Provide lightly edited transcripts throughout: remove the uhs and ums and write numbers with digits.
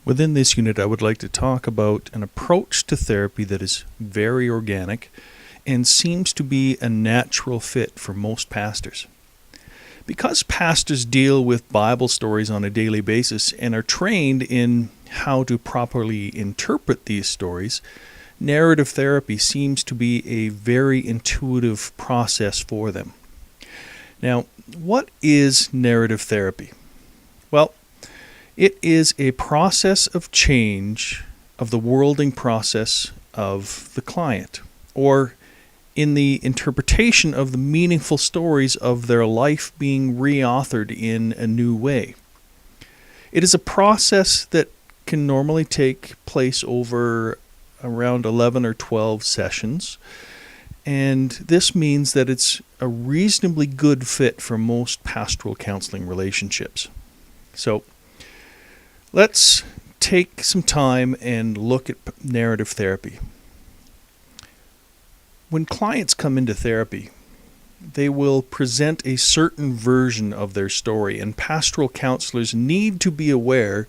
Within this unit, I would like to talk about an approach to therapy that is very organic and seems to be a natural fit for most pastors. Because pastors deal with Bible stories on a daily basis and are trained in how to properly interpret these stories, narrative therapy seems to be a very intuitive process for them. Now, what is narrative therapy? Well, it is a process of change of the worlding process of the client, or in the interpretation of the meaningful stories of their life being reauthored in a new way. It is a process that can normally take place over around 11 or 12 sessions, and this means that it's a reasonably good fit for most pastoral counseling relationships. So, let's take some time and look at narrative therapy. When clients come into therapy, they will present a certain version of their story, and pastoral counselors need to be aware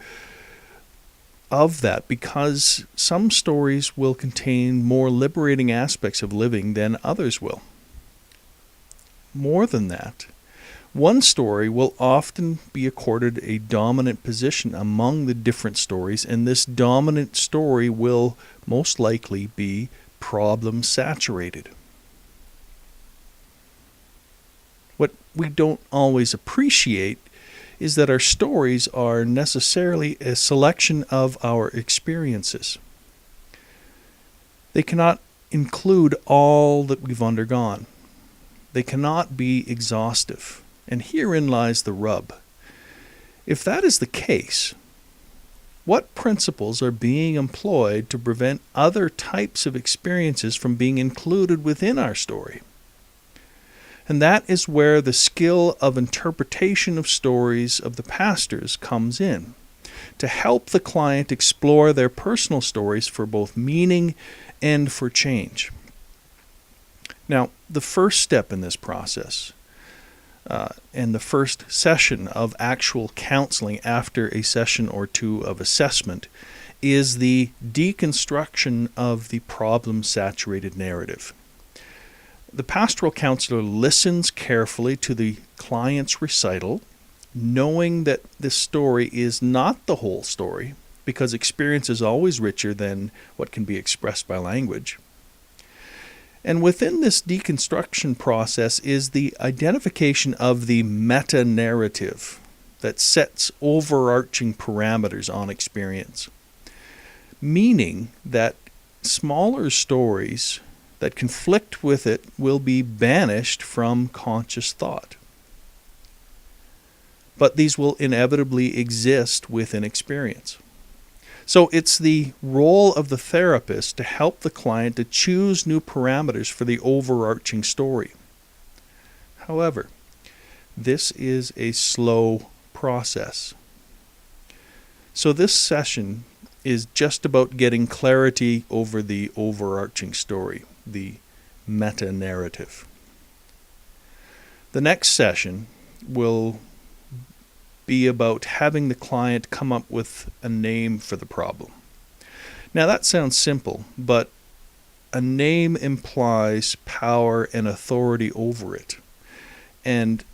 of that because some stories will contain more liberating aspects of living than others will. More than that, one story will often be accorded a dominant position among the different stories, and this dominant story will most likely be problem-saturated. What we don't always appreciate is that our stories are necessarily a selection of our experiences. They cannot include all that we've undergone. They cannot be exhaustive. And herein lies the rub. If that is the case, what principles are being employed to prevent other types of experiences from being included within our story? And that is where the skill of interpretation of stories of the pastors comes in, to help the client explore their personal stories for both meaning and for change. Now, the first step in this process, and the first session of actual counseling after a session or two of assessment, is the deconstruction of the problem-saturated narrative. The pastoral counselor listens carefully to the client's recital, knowing that this story is not the whole story, because experience is always richer than what can be expressed by language. And within this deconstruction process is the identification of the meta-narrative that sets overarching parameters on experience, meaning that smaller stories that conflict with it will be banished from conscious thought. But these will inevitably exist within experience. So it's the role of the therapist to help the client to choose new parameters for the overarching story. However, this is a slow process. So this session is just about getting clarity over the overarching story, the meta-narrative. The next session will be about having the client come up with a name for the problem. Now that sounds simple, but a name implies power and authority over it. And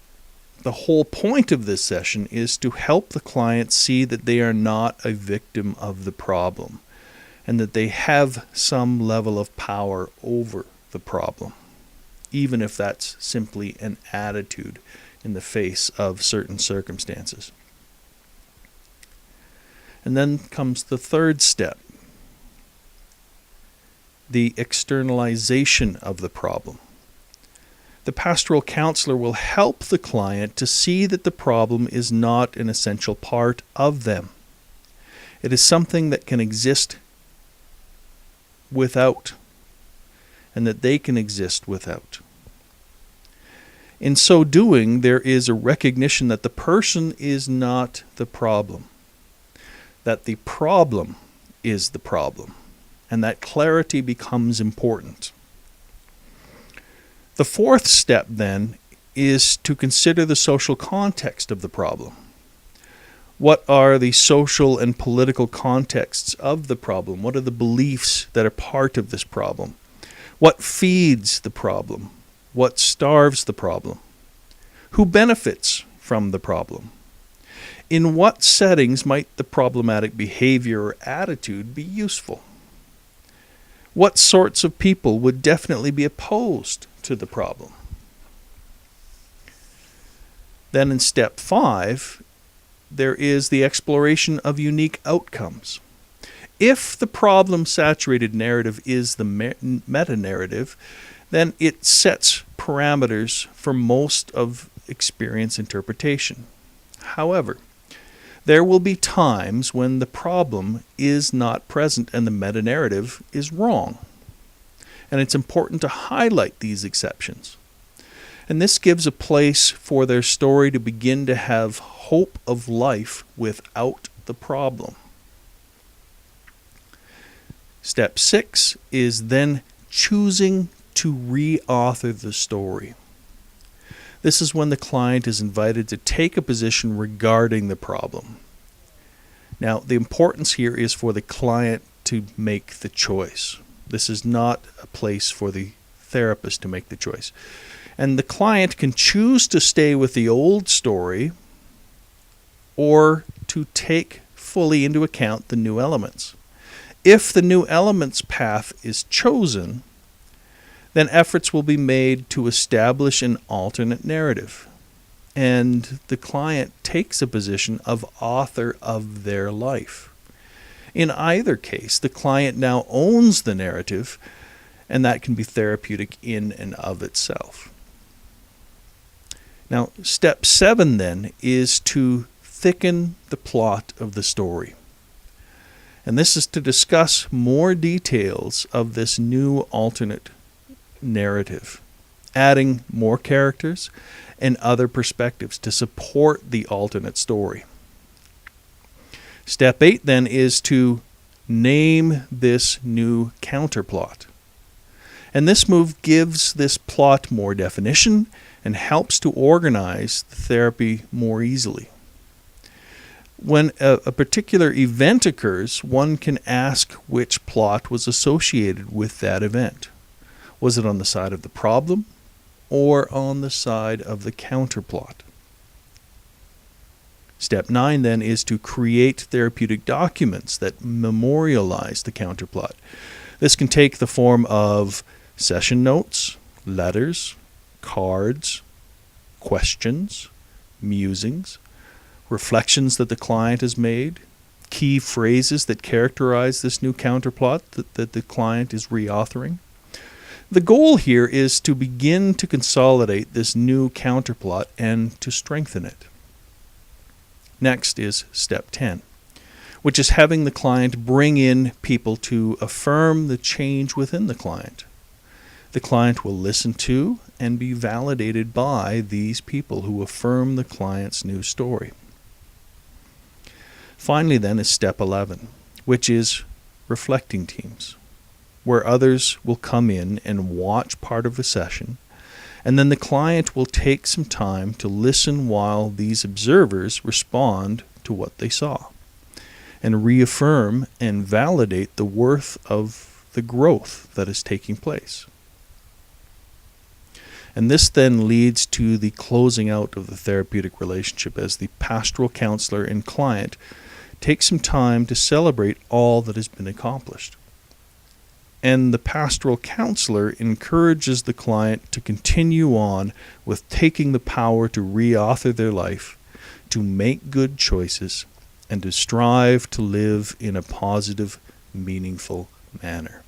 the whole point of this session is to help the client see that they are not a victim of the problem, and that they have some level of power over the problem, even if that's simply an attitude in the face of certain circumstances. And then comes the third step, the externalization of the problem. The pastoral counselor will help the client to see that the problem is not an essential part of them. It is something that can exist without, and that they can exist without. In so doing, there is a recognition that the person is not the problem, that the problem is the problem, and that clarity becomes important. The fourth step, then, is to consider the social context of the problem. What are the social and political contexts of the problem? What are the beliefs that are part of this problem? What feeds the problem? What starves the problem? Who benefits from the problem? In what settings might the problematic behavior or attitude be useful? What sorts of people would definitely be opposed to the problem? Then in step 5, there is the exploration of unique outcomes. If the problem-saturated narrative is the meta-narrative, then it sets parameters for most of experience interpretation. However, there will be times when the problem is not present and the meta-narrative is wrong. And it's important to highlight these exceptions. And this gives a place for their story to begin to have hope of life without the problem. Step 6 is then choosing to re-author the story. This is when the client is invited to take a position regarding the problem. Now, the importance here is for the client to make the choice. This is not a place for the therapist to make the choice. And the client can choose to stay with the old story or to take fully into account the new elements. If the new elements path is chosen, then efforts will be made to establish an alternate narrative. And the client takes a position of author of their life. In either case, the client now owns the narrative, and that can be therapeutic in and of itself. Now, step 7 then is to thicken the plot of the story. And this is to discuss more details of this new alternate narrative, adding more characters and other perspectives to support the alternate story. Step 8 then is to name this new counterplot. And this move gives this plot more definition and helps to organize the therapy more easily. When a particular event occurs, one can ask which plot was associated with that event. Was it on the side of the problem or on the side of the counterplot? Step 9 then is to create therapeutic documents that memorialize the counterplot. This can take the form of session notes, letters, cards, questions, musings, reflections that the client has made, key phrases that characterize this new counterplot that the client is reauthoring. The goal here is to begin to consolidate this new counterplot and to strengthen it. Next is step 10, which is having the client bring in people to affirm the change within the client. The client will listen to and be validated by these people who affirm the client's new story. Finally then is step 11, which is reflecting teams, where others will come in and watch part of a session, and then the client will take some time to listen while these observers respond to what they saw, and reaffirm and validate the worth of the growth that is taking place. And this then leads to the closing out of the therapeutic relationship as the pastoral counselor and client take some time to celebrate all that has been accomplished. And the pastoral counselor encourages the client to continue on with taking the power to reauthor their life, to make good choices, and to strive to live in a positive, meaningful manner.